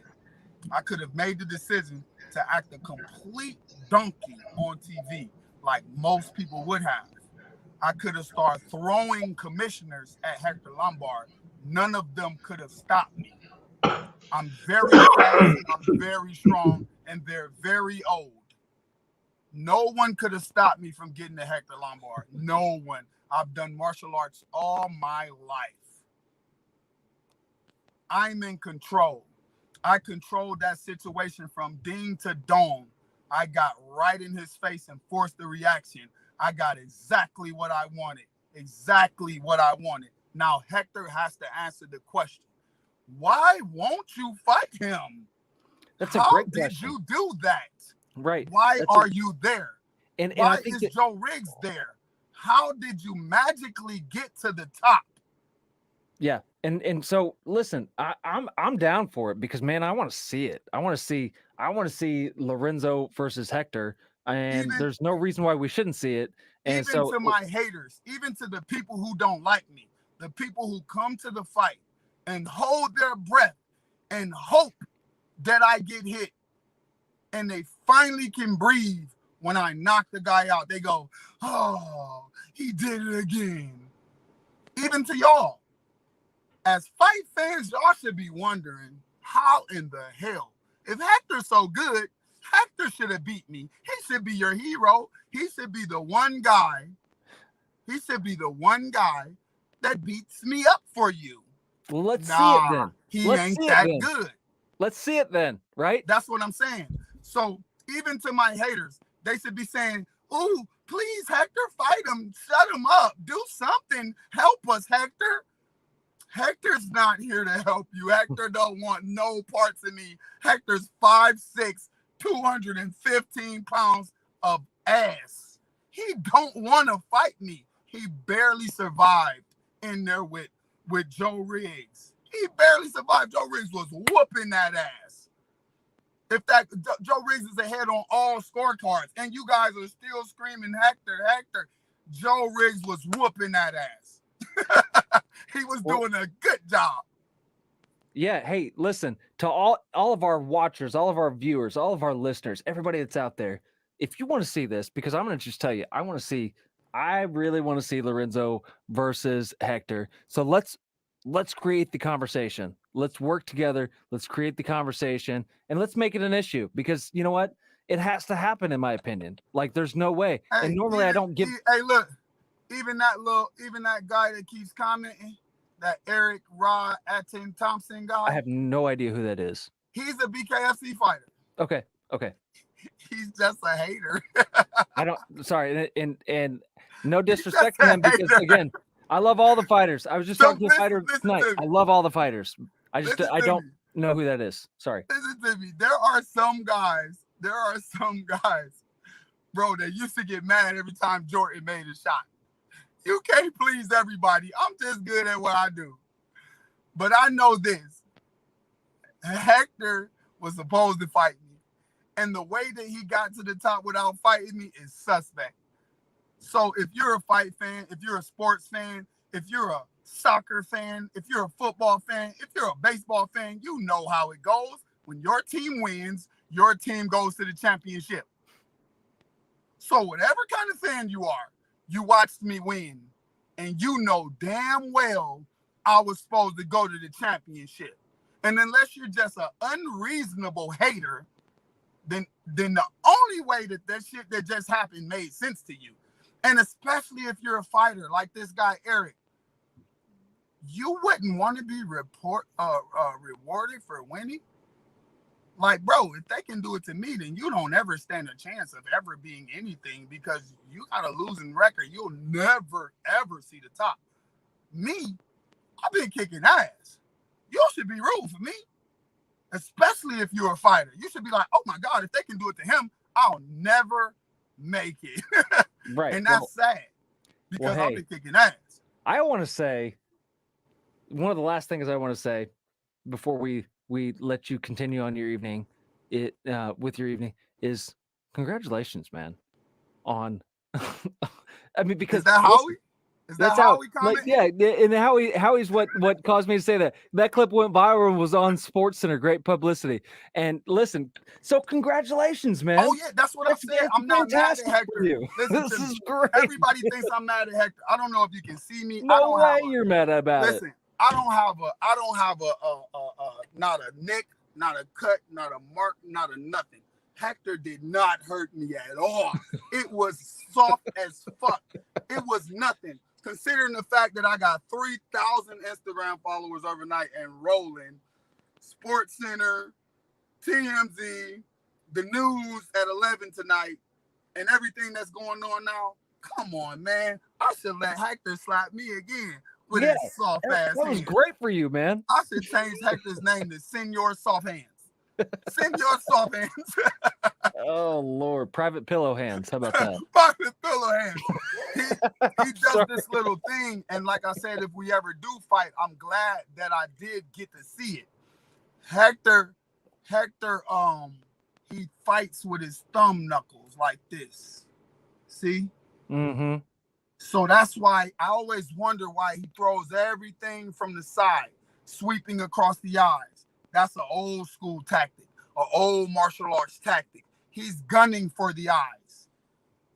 I could have made the decision to act a complete donkey on TV, like most people would have. I could have started throwing commissioners at Hector Lombard. None of them could have stopped me. I'm very fast, I'm very strong, and they're very old. No one could have stopped me from getting to Hector Lombard. No one. I've done martial arts all my life. I'm in control. I controlled that situation from ding to dome. I got right in his face and forced the reaction. I got exactly what I wanted. Exactly what I wanted. Now Hector has to answer the question. Why won't you fight him? That's a great question. How did you do that? Right. Why are you there? And why I think is Joe Riggs there? How did you magically get to the top? Yeah. And so listen, I'm down for it because man, I want to see it. I want to see Lorenzo versus Hector, and there's no reason why we shouldn't see it. And even so to my haters, even to the people who don't like me, the people who come to the fight and hold their breath and hope that I get hit, and they finally can breathe when I knock the guy out. They go, oh, he did it again. Even to y'all. As fight fans, y'all should be wondering, how in the hell? If Hector's so good, Hector should have beat me. He should be your hero. He should be the one guy. He should be the one guy that beats me up for you. Well, let's see it then. He ain't that good. Let's see it then, right? That's what I'm saying. So even to my haters, they should be saying, ooh, please, Hector, fight him. Shut him up. Do something. Help us, Hector. Hector's not here to help you. Hector don't want no parts of me. Hector's 5'6", 215 pounds of ass. He don't want to fight me. He barely survived in there with Joe Riggs. He barely survived. Joe Riggs was whooping that ass. If that Joe Riggs is ahead on all scorecards, and you guys are still screaming Hector, Hector, Joe Riggs was whooping that ass. He was doing a good job. Yeah. Hey, listen to all of our watchers, all of our viewers, all of our listeners, everybody that's out there. If you want to see this, because I'm going to just tell you, I really want to see Lorenzo versus Hector. So let's create the conversation. Let's work together. Let's create the conversation and let's make it an issue because you know what? It has to happen in my opinion. Like there's no way. Hey, and normally I don't give. Hey, look, even that guy that keeps commenting, that Eric Rod Atten Thompson guy. I have no idea who that is. He's a BKFC fighter. Okay. He's just a hater. I don't. Sorry, and no disrespect to him because again, I love all the fighters. I was just talking to a fighter tonight. I love all the fighters. I don't know who that is. Sorry. Listen to me. There are some guys, bro, that used to get mad every time Jordan made a shot. You can't please everybody. I'm just good at what I do. But I know this. Hector was supposed to fight me. And the way that he got to the top without fighting me is suspect. So if you're a fight fan, if you're a sports fan, if you're a soccer fan, if you're a football fan, if you're a baseball fan, you know how it goes. When your team wins, your team goes to the championship. So whatever kind of fan you are, you watched me win, and you know damn well I was supposed to go to the championship. And unless you're just an unreasonable hater, then the only way that shit that just happened made sense to you. And especially if you're a fighter like this guy, Eric, you wouldn't want to be rewarded for winning. Like, bro, if they can do it to me, then you don't ever stand a chance of ever being anything because you got a losing record. You'll never, ever see the top. Me, I've been kicking ass. You should be rooting for me, especially if you're a fighter. You should be like, oh, my God, if they can do it to him, I'll never make it. Right. And that's sad because I've been kicking ass. I want to say, one of the last things I want to say before we let you continue on your evening, with your evening, is congratulations, man. On, I mean, because is that Howie? Is that Howie comment? Like, yeah, and Howie's what caused me to say that. That clip went viral and was on SportsCenter, great publicity. And listen, so congratulations, man. Oh yeah, that's what I'm saying. I'm not mad at Hector. Listen, this is great. Everybody thinks I'm mad at Hector. I don't know if you can see me. No way you're mad about it. Listen, I don't have not a nick, not a cut, not a mark, not a nothing. Hector did not hurt me at all. It was soft as fuck. It was nothing. Considering the fact that I got 3,000 Instagram followers overnight and rolling, SportsCenter, TMZ, the news at 11 tonight, and everything that's going on now. Come on, man. I should let Hector slap me again with his soft ass. That was great for you, man. I should change Hector's name to Senor Soft Hands. Senor Soft Hands. Oh Lord, private pillow hands. How about that? Private pillow hands. He does this little thing, and like I said, if we ever do fight, I'm glad that I did get to see it. Hector, he fights with his thumb knuckles like this. See? Mm-hmm. So that's why I always wonder why he throws everything from the side, sweeping across the eyes. That's an old school tactic, an old martial arts tactic. He's gunning for the eyes.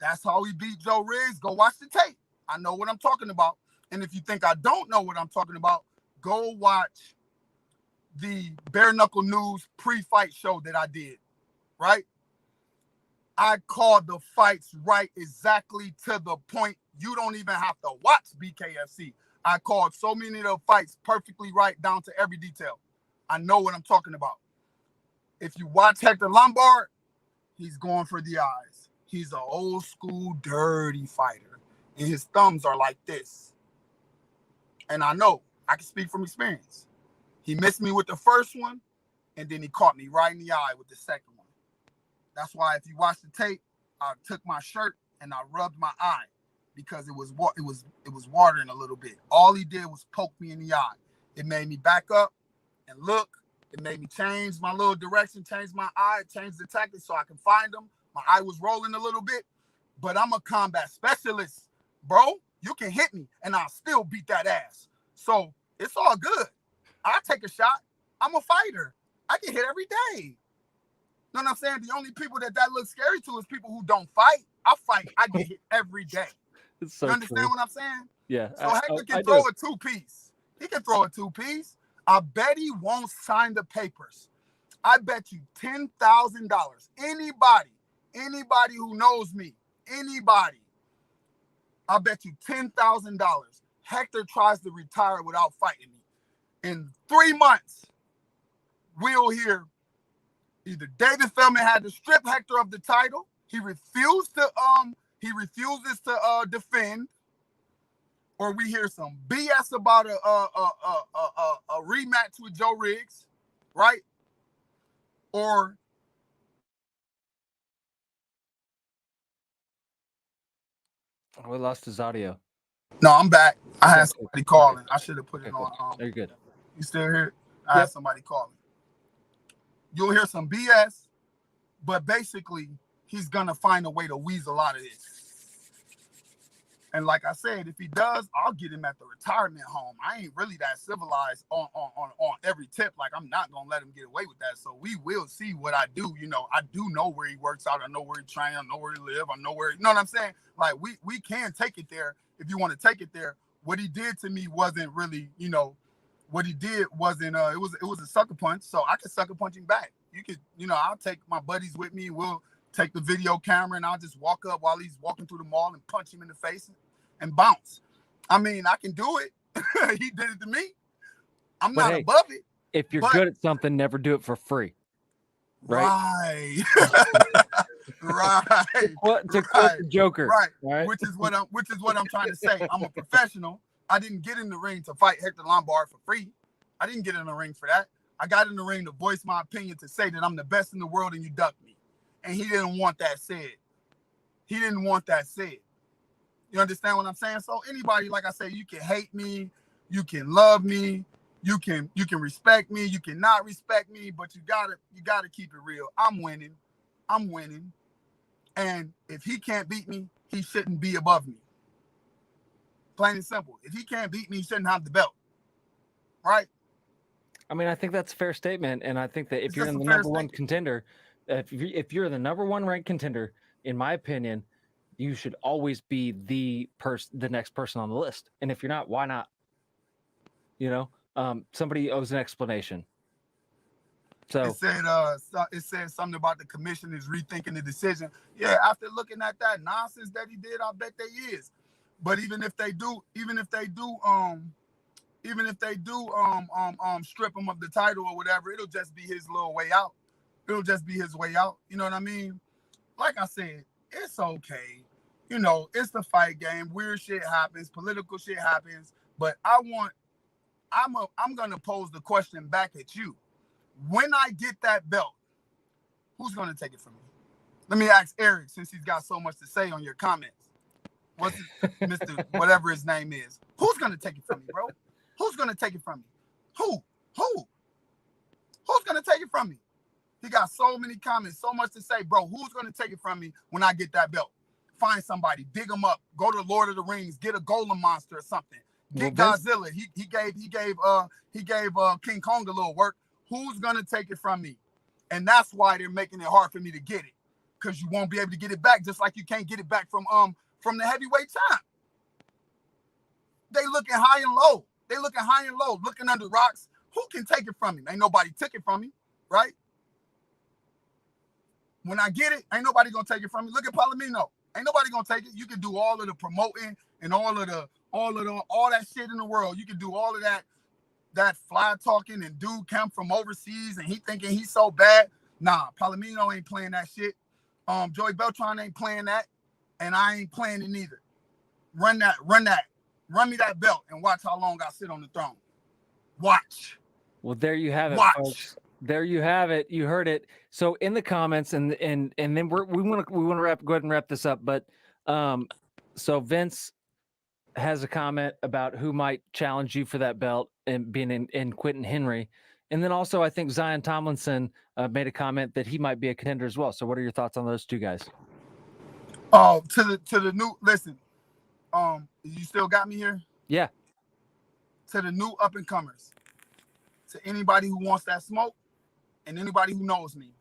That's how he beat Joe Riggs. Go watch the tape. I know what I'm talking about. And if you think I don't know what I'm talking about, go watch the Bare Knuckle News pre-fight show that I did, right? I called the fights right exactly to the point. You don't even have to watch BKFC. I called so many of the fights perfectly right down to every detail. I know what I'm talking about. If you watch Hector Lombard, he's going for the eyes. He's an old school dirty fighter. And his thumbs are like this. And I know, I can speak from experience. He missed me with the first one, and then he caught me right in the eye with the second one. That's why if you watch the tape, I took my shirt and I rubbed my eye because it was watering a little bit. All he did was poke me in the eye. It made me back up and look. It made me change my little direction, change my eye, change the tactics so I can find him. My eye was rolling a little bit, but I'm a combat specialist, bro. You can hit me and I'll still beat that ass. So it's all good. I take a shot. I'm a fighter. I get hit every day. You know what I'm saying? The only people that looks scary to is people who don't fight. I fight. I get hit every day. It's so you understand true. what I'm saying? Yeah. So Hector can throw a two-piece. He can throw a two-piece. I bet he won't sign the papers. I bet you $10,000. Anybody who knows me, anybody, I bet you $10,000. Hector tries to retire without fighting me. In 3 months, we'll hear either David Feldman had to strip Hector of the title. He refuses to defend, or we hear some BS about a rematch with Joe Riggs, right? Or we lost his audio. No, I'm back. I had somebody calling. I should have put it on. You're good. You still here? I had somebody calling. You'll hear some BS, but basically, he's gonna find a way to weasel out of this. And like I said, if he does, I'll get him at the retirement home. I ain't really that civilized on every tip. Like, I'm not gonna let him get away with that. So we will see what I do. You know, I do know where he works out. I know where he trains. I know where he lives. I know where. You know what I'm saying? Like, we can take it there if you want to take it there. What he did to me wasn't really, you know, what he did wasn't. It was a sucker punch. So I could sucker punch him back. You could, you know, I'll take my buddies with me. We'll take the video camera and I'll just walk up while he's walking through the mall and punch him in the face and bounce. I mean, I can do it. He did it to me. I'm not above it. If you're good at something, never do it for free. Right. Right. To quote the Joker. Right. Which is what I'm trying to say. I'm a professional. I didn't get in the ring to fight Hector Lombard for free. I didn't get in the ring for that. I got in the ring to voice my opinion, to say that I'm the best in the world and you ducked me. And he didn't want that said. He didn't want that said. You understand what I'm saying? So anybody, like I say, you can hate me, you can love me, you can respect me, you cannot respect me, but you gotta keep it real. I'm winning. And if he can't beat me, he shouldn't be above me. Plain and simple. If he can't beat me, he shouldn't have the belt. Right? I mean, I think that's a fair statement. And I think that if you're in the number one contender, if you're the number one ranked contender, in my opinion, you should always be the next person on the list. And if you're not, why not? You know, somebody owes an explanation. So it said something about the commission is rethinking the decision. Yeah, after looking at that nonsense that he did, I bet they is. But even if they do strip him of the title or whatever, it'll just be his little way out. It'll just be his way out. You know what I mean? Like I said, it's okay. You know, it's the fight game. Weird shit happens. Political shit happens. But I'm gonna pose the question back at you. When I get that belt, who's gonna take it from me? Let me ask Eric, since he's got so much to say on your comments. What's Mr. whatever his name is? Who's gonna take it from me, bro? Who's gonna take it from me? Who? Who's gonna take it from me? He got so many comments, so much to say, bro. Who's gonna take it from me when I get that belt? Find somebody, dig him up, go to Lord of the Rings, get a golem monster or something. Get Godzilla. He gave King Kong a little work. Who's gonna take it from me? And that's why they're making it hard for me to get it, because you won't be able to get it back, just like you can't get it back from the heavyweight champ. They looking high and low. Looking under rocks. Who can take it from me? Ain't nobody took it from me, right? When I get it, ain't nobody gonna take it from me. Look at Palomino. Ain't nobody gonna take it. You can do all of the promoting and all that shit in the world. You can do all of that fly talking, and dude come from overseas and he thinking he's so bad. Nah, Palomino ain't playing that shit. Joey Beltran ain't playing that, and I ain't playing it neither. Run me that belt and watch how long I sit on the throne. Watch. Well, there you have it, folks. There you have it. You heard it. So in the comments, and then we want to go ahead and wrap this up. But so Vince has a comment about who might challenge you for that belt, and being in Quentin Henry. And then also I think Zion Tomlinson made a comment that he might be a contender as well. So what are your thoughts on those two guys? Oh, to the new, listen, you still got me here? Yeah. To the new up and comers, to anybody who wants that smoke, and anybody who knows me.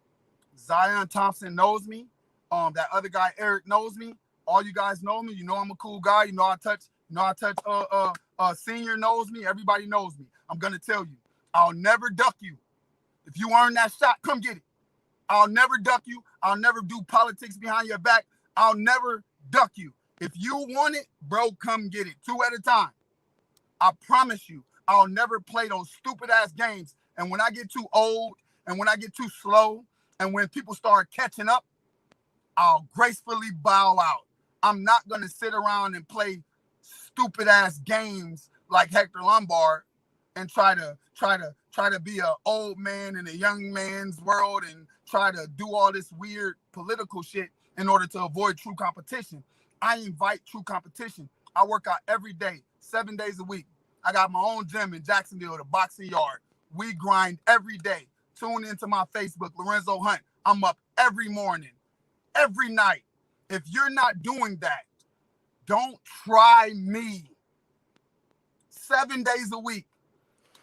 Zion Thompson knows me. That other guy Eric knows me. All you guys know me. You know I'm a cool guy. You know I touch Senior knows me. Everybody knows me. I'm gonna tell you, I'll never duck you. If you earn that shot, come get it. I'll never duck you. I'll never do politics behind your back. I'll never duck you. If you want it, bro, come get it. 2 at a time. I promise you, I'll never play those stupid ass games. And when I get too old, and when I get too slow, and when people start catching up, I'll gracefully bow out. I'm not gonna sit around and play stupid ass games like Hector Lombard and try to be an old man in a young man's world and try to do all this weird political shit in order to avoid true competition. I invite true competition. I work out every day, 7 days a week. I got my own gym in Jacksonville, the Boxing Yard. We grind every day. Tune into my Facebook, Lorenzo Hunt. I'm up every morning, every night. If you're not doing that, don't try me. 7 days a week.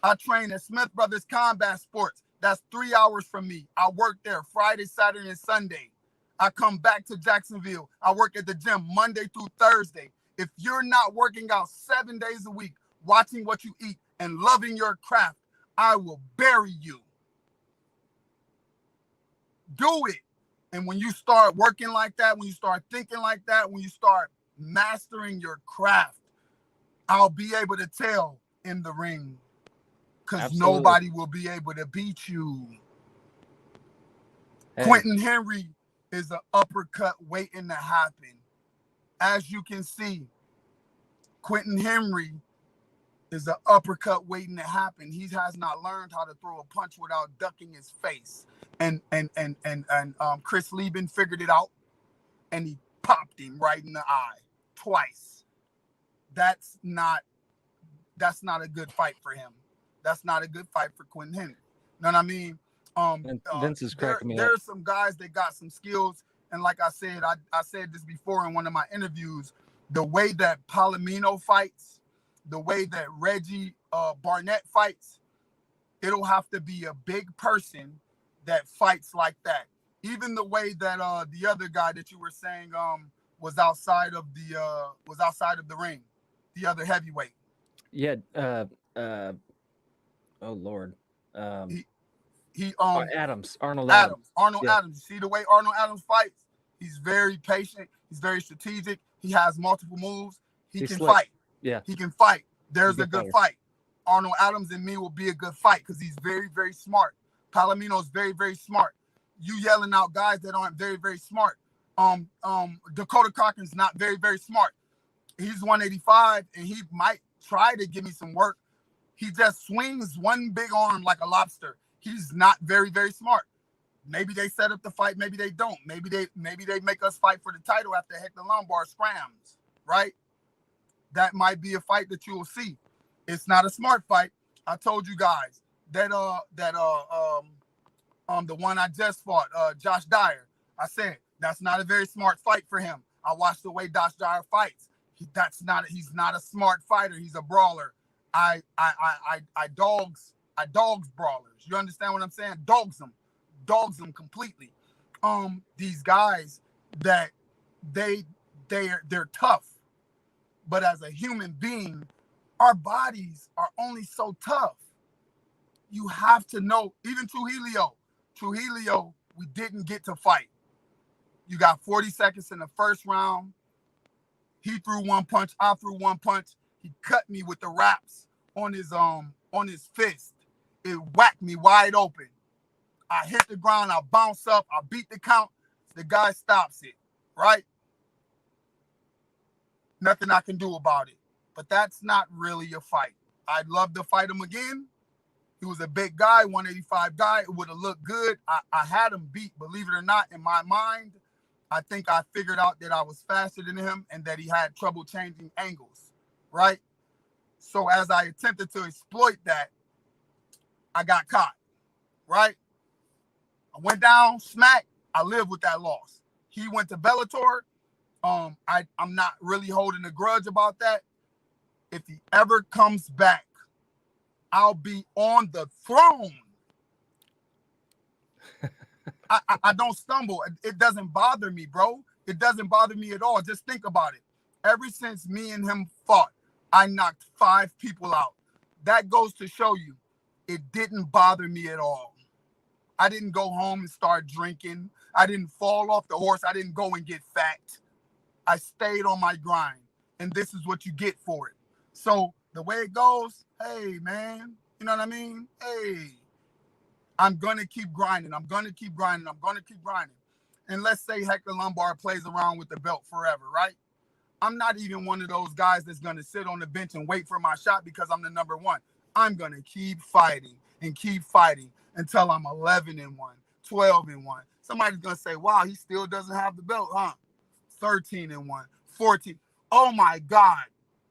I train at Smith Brothers Combat Sports. That's 3 hours from me. I work there Friday, Saturday, and Sunday. I come back to Jacksonville. I work at the gym Monday through Thursday. If you're not working out 7 days a week, watching what you eat and loving your craft, I will bury you. Do it. And when you start working like that, when you start thinking like that, when you start mastering your craft, I'll be able to tell in the ring, because nobody will be able to beat you. Quentin Henry is an uppercut waiting to happen. As you can see, Quentin Henry is an uppercut waiting to happen. He has not learned how to throw a punch without ducking his face. And Chris Lieben figured it out, and he popped him right in the eye twice. That's not a good fight for him. That's not a good fight for Quentin Henry. You know what I mean? Vince is cracking me up. There's some guys that got some skills, and like I said, I said this before in one of my interviews. The way that Palomino fights, the way that Reggie Barnett fights, it'll have to be a big person that fights like that. Even the way that the other guy that you were saying was outside of the ring, the other heavyweight. Yeah. Oh Lord. Arnold Adams. Adams. See the way Arnold Adams fights? He's very patient. He's very strategic. He has multiple moves. He can fight. Yeah. He can fight. There's a good fight. Arnold Adams and me will be a good fight because he's very, very smart. Palomino's very, very smart. You yelling out guys that aren't very, very smart. Dakota Cochrana's not very, very smart. He's 185 and he might try to give me some work. He just swings one big arm like a lobster. He's not very, very smart. Maybe they set up the fight. Maybe they don't. Maybe they make us fight for the title after Hector Lombard scrams, right? That might be a fight that you will see. It's not a smart fight. I told you guys that the one I just fought, Josh Dyer. I said that's not a very smart fight for him. I watched the way Josh Dyer fights. He's not a smart fighter. He's a brawler. I dogs brawlers. You understand what I'm saying? Dogs them completely. These guys that they're tough, but as a human being, our bodies are only so tough. You have to know. Even Trujillo, we didn't get to fight. You got 40 seconds in the first round. He threw one punch. I threw one punch. He cut me with the wraps on his fist. It whacked me wide open. I hit the ground. I bounce up. I beat the count. The guy stops it, right? Nothing I can do about it. But that's not really a fight. I'd love to fight him again. He was a big guy, 185 guy. It would have looked good. I had him beat, believe it or not, in my mind. I think I figured out that I was faster than him and that he had trouble changing angles, right? So as I attempted to exploit that, I got caught, right? I went down, smack. I lived with that loss. He went to Bellator. I'm not really holding a grudge about that. If he ever comes back, I'll be on the throne. I don't stumble. It doesn't bother me, bro. It doesn't bother me at all. Just think about it. Ever since me and him fought, I knocked 5 people out. That goes to show you it didn't bother me at all. I didn't go home and start drinking. I didn't fall off the horse. I didn't go and get fat. I stayed on my grind, and this is what you get for it. So the way it goes, hey, man, you know what I mean? Hey, I'm going to keep grinding. I'm going to keep grinding. I'm going to keep grinding. And let's say Hector Lombard plays around with the belt forever, right? I'm not even one of those guys that's going to sit on the bench and wait for my shot because I'm the number one. I'm going to keep fighting until I'm 11-1, 12-1. Somebody's going to say, wow, he still doesn't have the belt, huh? 13-1, 14. Oh, my God.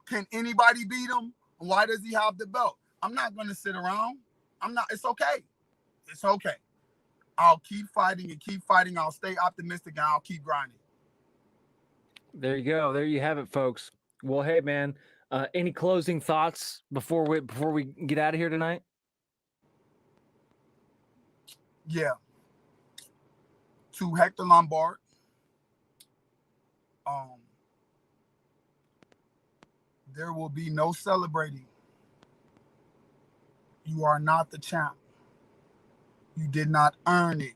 Can anybody beat him? Why does he have the belt? I'm not going to sit around. It's okay. It's okay. I'll keep fighting and keep fighting. I'll stay optimistic and I'll keep grinding. There you go. There you have it, folks. Well, hey, man, any closing thoughts before we get out of here tonight? Yeah. To Hector Lombard, there will be no celebrating. You are not the champ. You did not earn it.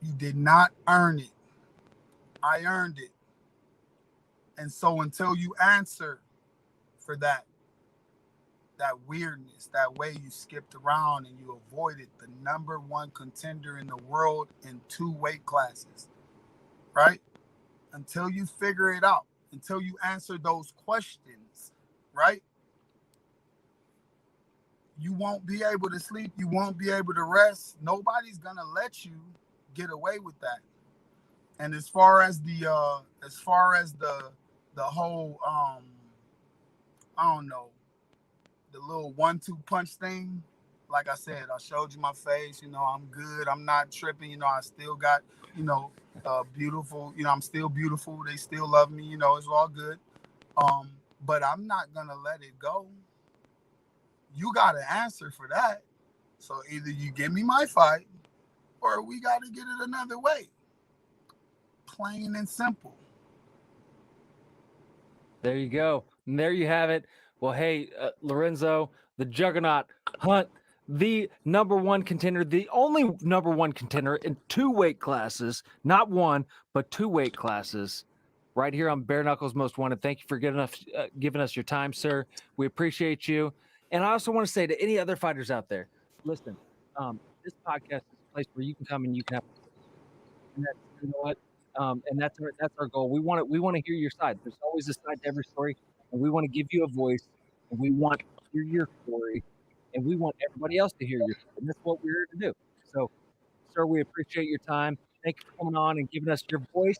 You did not earn it. I earned it. And so until you answer for that, that weirdness, that way you skipped around and you avoided the #1 contender in the world in 2 weight classes, right? Until you figure it out, until you answer those questions, right? You won't be able to sleep. You won't be able to rest. Nobody's gonna let you get away with that. And as far as the whole I don't know, the little 1-2 punch thing, like I said, I showed you my face, I'm good, I'm not tripping, I still got, beautiful, I'm still beautiful, they still love me, it's all good. But I'm not gonna let it go. You got to answer for that. So either you give me my fight or we got to get it another way. Plain and simple. There you go. And there you have it. Well, hey, Lorenzo, the Juggernaut Hunt, the #1 contender, the only #1 contender in 2 weight classes, not 1, but 2 weight classes, right here on Bare Knuckles Most Wanted. Thank you for giving us your time, sir. We appreciate you. And I also want to say to any other fighters out there, listen, this podcast is a place where you can come and you can have, and that's, you know what, and that's our goal. We want to hear your side. There's always a side to every story, and we want to give you a voice, and we want to hear your story, and we want everybody else to hear your story. And that's what we're here to do. So, sir, we appreciate your time. Thank you for coming on and giving us your voice.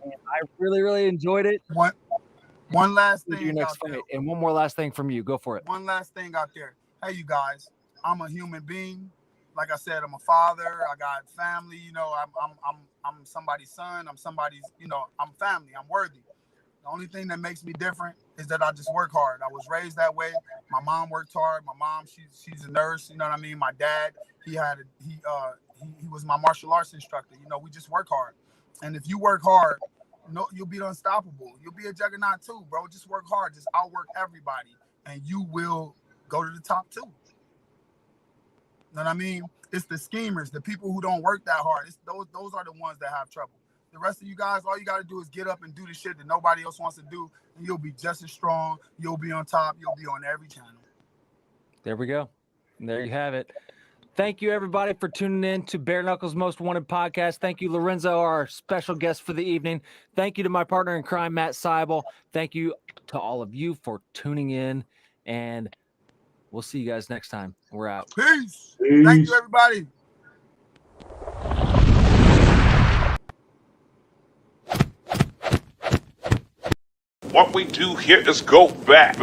And I really, really enjoyed it. One last thing. Your next fight, and one more last thing from you. Go for it. One last thing out there. Hey, you guys, I'm a human being. Like I said, I'm a father. I got family. I'm somebody's son. I'm somebody's. I'm family. I'm worthy. The only thing that makes me different is that I just work hard. I was raised that way. My mom worked hard. My mom, she's a nurse. You know what I mean? My dad, he was my martial arts instructor. We just work hard. And if you work hard, you'll be unstoppable. You'll be a juggernaut too, bro. Just work hard. Just outwork everybody, and you will go to the top too. You know what I mean? It's the schemers, the people who don't work that hard. It's those are the ones that have trouble. The rest of you guys, all you got to do is get up and do the shit that nobody else wants to do, and you'll be just as strong. You'll be on top. You'll be on every channel. There we go. And there you have it. Thank you, everybody, for tuning in to Bare Knuckles Most Wanted podcast. Thank you, Lorenzo, our special guest for the evening. Thank you to my partner in crime, Matt Seibel. Thank you to all of you for tuning in, and we'll see you guys next time. We're out. Peace. Thank you, everybody. What we do here is go back.